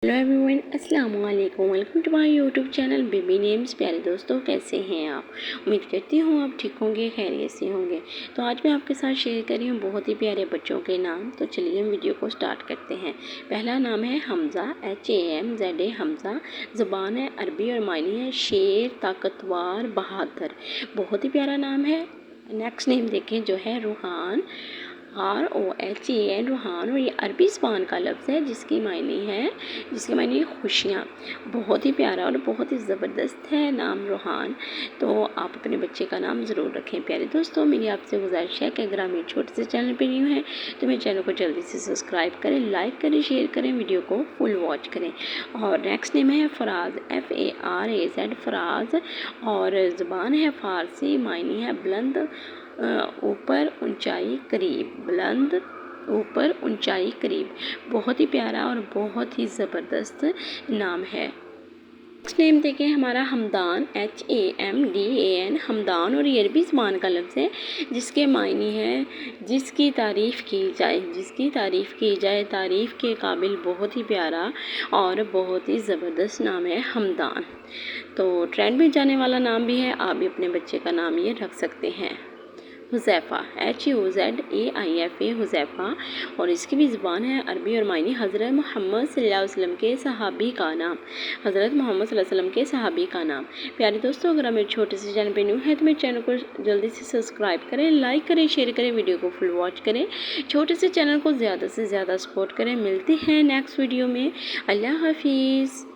Hello everyone, अस्सलाम वालेकुम। Welcome to my YouTube channel baby names. प्यारे दोस्तों, कैसे हैं आप? उम्मीद करती हूँ आप ठीक होंगे, खैरियत से होंगे। तो आज मैं आपके साथ शेयर कर रही हूँ बहुत ही प्यारे बच्चों के नाम। तो चलिए हम वीडियो को स्टार्ट करते हैं। पहला नाम है हमज़ा, HAMZA, हमज़ा। ज़बान है अरबी और मायने है शेर, ताकतवर, बहादुर। बहुत ही प्यारा नाम है। नेक्स्ट नेम देखें जो है रूहान, ROHAN, रूहान। और ये अरबी ज़बान का लफ्ज़ है जिसके मायने खुशियाँ। बहुत ही प्यारा और बहुत ही ज़बरदस्त है नाम रूहान। तो आप अपने बच्चे का नाम ज़रूर रखें। प्यारे दोस्तों, मेरी आपसे गुजारिश है कि अगर आप मेरे छोटे से चैनल पर न्यू हैं तो मेरे चैनल को जल्दी से सब्सक्राइब करें, लाइक करें, शेयर करें, वीडियो को फुल वॉच करें। और नेक्स्ट नेम है फराज़, FARAZ, फराज़। और ज़बान है फ़ारसी, मायने है बुलंद, ऊपर, ऊंचाई, करीब। बुलंद, ऊपर, ऊंचाई, करीब। बहुत ही प्यारा और बहुत ही ज़बरदस्त नाम है। नेक्स्ट नेम देखें हमारा हमदान, HAMDAN, हमदान। और ये अरबी ज़बान का लफ्ज़ है जिसके मायने है जिसकी तारीफ़ की जाए, जिसकी तारीफ़ की जाए, तारीफ़ के काबिल। बहुत ही प्यारा और बहुत ही ज़बरदस्त नाम है हमदान। तो ट्रेंड में जाने वाला नाम भी है, आप भी अपने बच्चे का नाम ये रख सकते हैं। हुज़ैफ़ा, HUZAIFA, हुज़ैफ़ा। और इसकी भी ज़बान है अरबी और मायने हज़रत मोहम्मद सल्लल्लाहु अलैहि वसल्लम के सहाबी का नाम। हज़रत मोहम्मद सल्लल्लाहु अलैहि वसल्लम के सहाबी का नाम। प्यारे दोस्तों, अगर आप मेरे छोटे से चैनल पे न्यू है तो मेरे चैनल को जल्दी से सब्सक्राइब करें, लाइक करें, शेयर करें, वीडियो को फुल वॉच करें। छोटे से चैनल को ज़्यादा से ज़्यादा सपोर्ट करें। मिलते हैं नेक्स्ट वीडियो में। अल्लाह हाफिज़।